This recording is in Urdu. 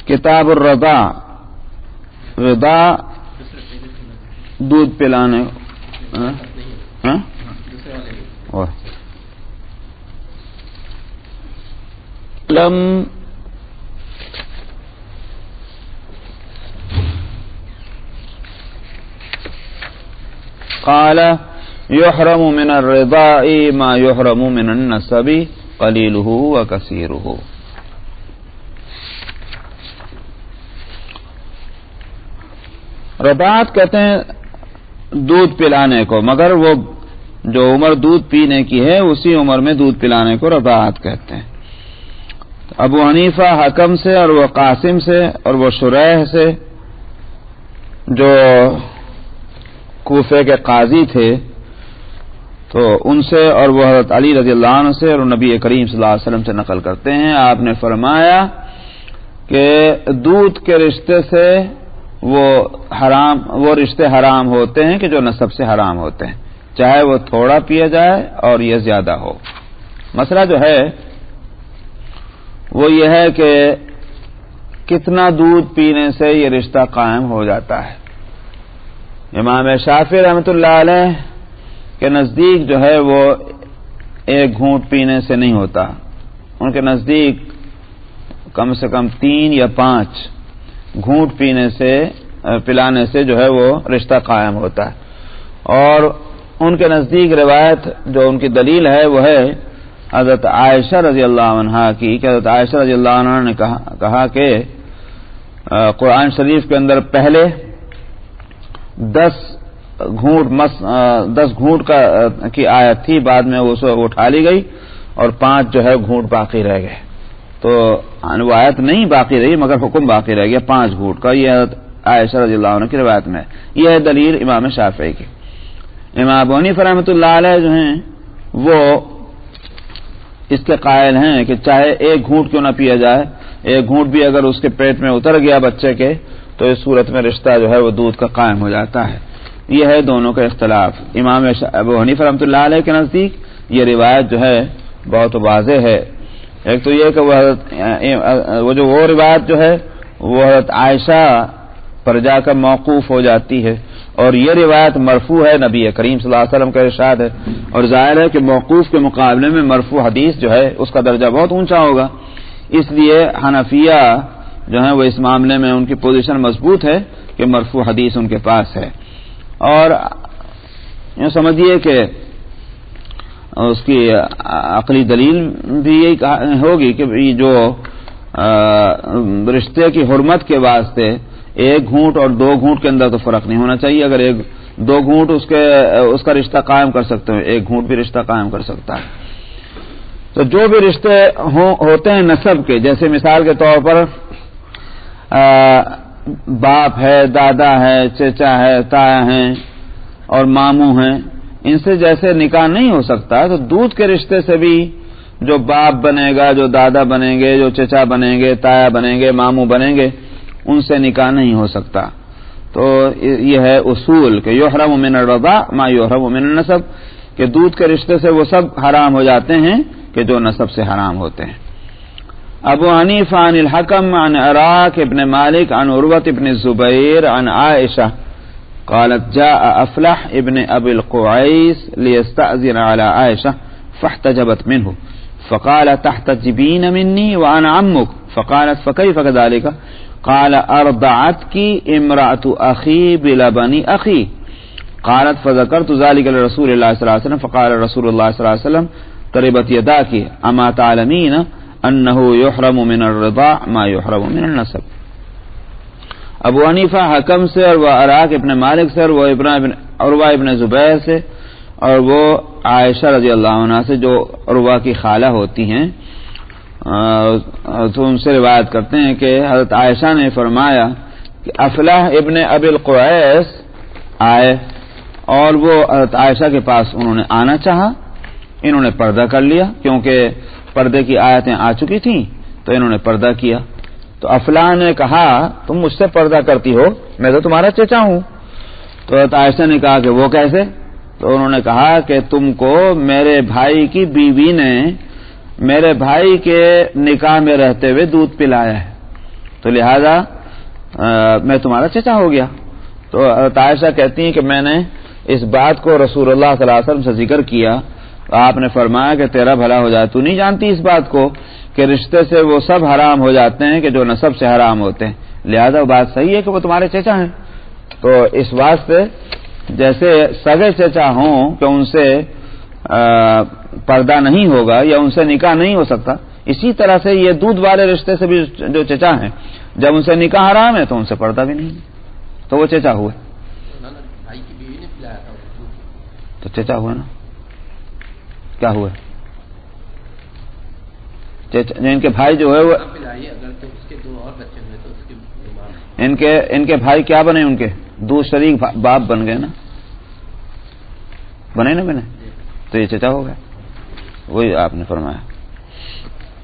کتاب الرضا، رضا دودھ پلانے لم قال يحرم من الرضاء ما يحرم من النسب قليله وكثيره. رضاعت کہتے ہیں دودھ پلانے کو، مگر وہ جو عمر دودھ پینے کی ہے اسی عمر میں دودھ پلانے کو رضاعت کہتے ہیں. ابو حنیفہ حکم سے اور وہ قاسم سے اور وہ شریح سے جو کوفے کے قاضی تھے تو ان سے اور وہ حضرت علی رضی اللہ عنہ سے اور نبی کریم صلی اللہ علیہ وسلم سے نقل کرتے ہیں. آپ نے فرمایا کہ دودھ کے رشتے سے وہ رشتے حرام ہوتے ہیں کہ جو نسب سے حرام ہوتے ہیں، چاہے وہ تھوڑا پیا جائے اور یہ زیادہ ہو. مسئلہ جو ہے وہ یہ ہے کہ کتنا دودھ پینے سے یہ رشتہ قائم ہو جاتا ہے. امام شافعی رحمۃ اللہ علیہ کے نزدیک جو ہے وہ ایک گھونٹ پینے سے نہیں ہوتا، ان کے نزدیک کم سے کم 3 یا 5 گھونٹ پلانے سے جو ہے وہ رشتہ قائم ہوتا ہے. اور ان کے نزدیک روایت جو ان کی دلیل ہے وہ ہے حضرت عائشہ رضی اللہ عنہا کی، کہ حضرت عائشہ رضی اللہ عنہ نے کہا کہ قرآن شریف کے اندر پہلے 10 گھونٹ کی آیت تھی، بعد میں وہ اٹھا لی گئی اور 5 جو ہے گھونٹ باقی رہ گئے. تو وہ آیت نہیں باقی رہی مگر حکم باقی رہ گیا 5 گھونٹ کا. یہ عائشہ رضی اللہ عنہ کی روایت میں یہ ہے دلیل امام شافعی کی. امام ابو حنیفہ رحمۃ اللہ علیہ جو ہیں وہ اس کے قائل ہیں کہ چاہے ایک گھونٹ کیوں نہ پیا جائے، ایک گھونٹ بھی اگر اس کے پیٹ میں اتر گیا بچے کے تو اس صورت میں رشتہ جو ہے وہ دودھ کا قائم ہو جاتا ہے. یہ ہے دونوں کا اختلاف. امام ابو حنیفہ رحمۃ اللہ علیہ کے نزدیک یہ روایت جو ہے بہت واضح ہے. ایک تو یہ کہ وہ روایت جو ہے وہ حضرت عائشہ پر جا کر موقوف ہو جاتی ہے، اور یہ روایت مرفوع ہے، نبی کریم صلی اللہ علیہ وسلم کا ارشاد ہے. اور ظاہر ہے کہ موقوف کے مقابلے میں مرفوع حدیث جو ہے اس کا درجہ بہت اونچا ہوگا. اس لیے حنفیہ جو ہیں وہ اس معاملے میں ان کی پوزیشن مضبوط ہے کہ مرفوع حدیث ان کے پاس ہے. اور یوں سمجھیے کہ اس کی عقلی دلیل بھی یہی ہوگی کہ جو رشتے کی حرمت کے واسطے 1 گھونٹ اور 2 گھونٹ کے اندر تو فرق نہیں ہونا چاہیے. اگر 2 گھونٹ اس کا رشتہ قائم کر سکتے ہیں، 1 گھونٹ بھی رشتہ قائم کر سکتا ہے. تو جو بھی رشتے ہوتے ہیں نسب کے، جیسے مثال کے طور پر باپ ہے، دادا ہے، چچا ہے، تایا ہیں اور ماموں ہیں، ان سے جیسے نکاح نہیں ہو سکتا تو دودھ کے رشتے سے بھی جو باپ بنے گا، جو دادا بنیں گے، جو چچا بنیں گے، تایا بنیں گے، ماموں بنیں گے، ان سے نکاح نہیں ہو سکتا. تو یہ ہے اصول کہ یحرم من الرضاع ما یحرم من النسب، کہ دودھ کے رشتے سے وہ سب حرام ہو جاتے ہیں کہ جو نسب سے حرام ہوتے ہیں. ابو حنیفہ عن الحکم عن عراق ابن مالک عن عروۃ ابن الزبیر عن عائشہ قالت جاء افلح ابن ابي القعيس ليستأذن على عائشة فاحتجبت منه فقال تحتجبين مني وأنا عمك فقالت فكيف كذلك قال أرضعتك امرأة أخي بلبن أخي قالت فذكرت ذلك لرسول الله صلى الله عليه وسلم فقال رسول الله صلى الله عليه وسلم تربت يداك أما تعلمين أنه يحرم من الرضاع ما يحرم من النسب. ابو حنیفہ حکم سے اور وہ عراق ابن مالک سے اور وہ عروہ ابن زبیر سے اور وہ عائشہ رضی اللہ عنہ سے جو عروہ کی خالہ ہوتی ہیں تو ان سے روایت کرتے ہیں کہ حضرت عائشہ نے فرمایا کہ افلح ابن ابی القعیس آئے اور وہ حضرت عائشہ کے پاس انہوں نے آنا چاہا. انہوں نے پردہ کر لیا کیونکہ پردے کی آیتیں آ چکی تھیں تو انہوں نے پردہ کیا. تو افلاح نے کہا تم مجھ سے پردہ کرتی ہو، میں تو تمہارا چچا ہوں. تو عائشہ نے کہا کہ وہ کیسے؟ تو انہوں نے کہا کہ تم کو میرے بھائی کی بیوی نے میرے بھائی کے نکاح میں رہتے ہوئے دودھ پلایا ہے تو لہذا میں تمہارا چچا ہو گیا. تو عائشہ کہتی ہیں کہ میں نے اس بات کو رسول اللہ صلی اللہ علیہ وسلم سے ذکر کیا، آپ نے فرمایا کہ تیرا بھلا ہو جائے، تو نہیں جانتی اس بات کو کہ رشتے سے وہ سب حرام ہو جاتے ہیں کہ جو نسب سے حرام ہوتے ہیں، لہذا وہ بات صحیح ہے کہ وہ تمہارے چچا ہیں. تو اس واسطے جیسے سگے چچا ہوں کہ ان سے پردہ نہیں ہوگا یا ان سے نکاح نہیں ہو سکتا، اسی طرح سے یہ دودھ والے رشتے سے بھی جو چچا ہیں جب ان سے نکاح حرام ہے تو ان سے پردہ بھی نہیں، تو وہ چچا ہوئے. تو چچا ہوئے نا، کیا ہوئے؟ ان کے بھائی جو ہے وہ ان کے بھائی کیا بنے؟ ان کے دو شریک باپ بن گئے نا، بنے نا بنے، تو یہ چچا ہو گئے، وہی آپ نے فرمایا.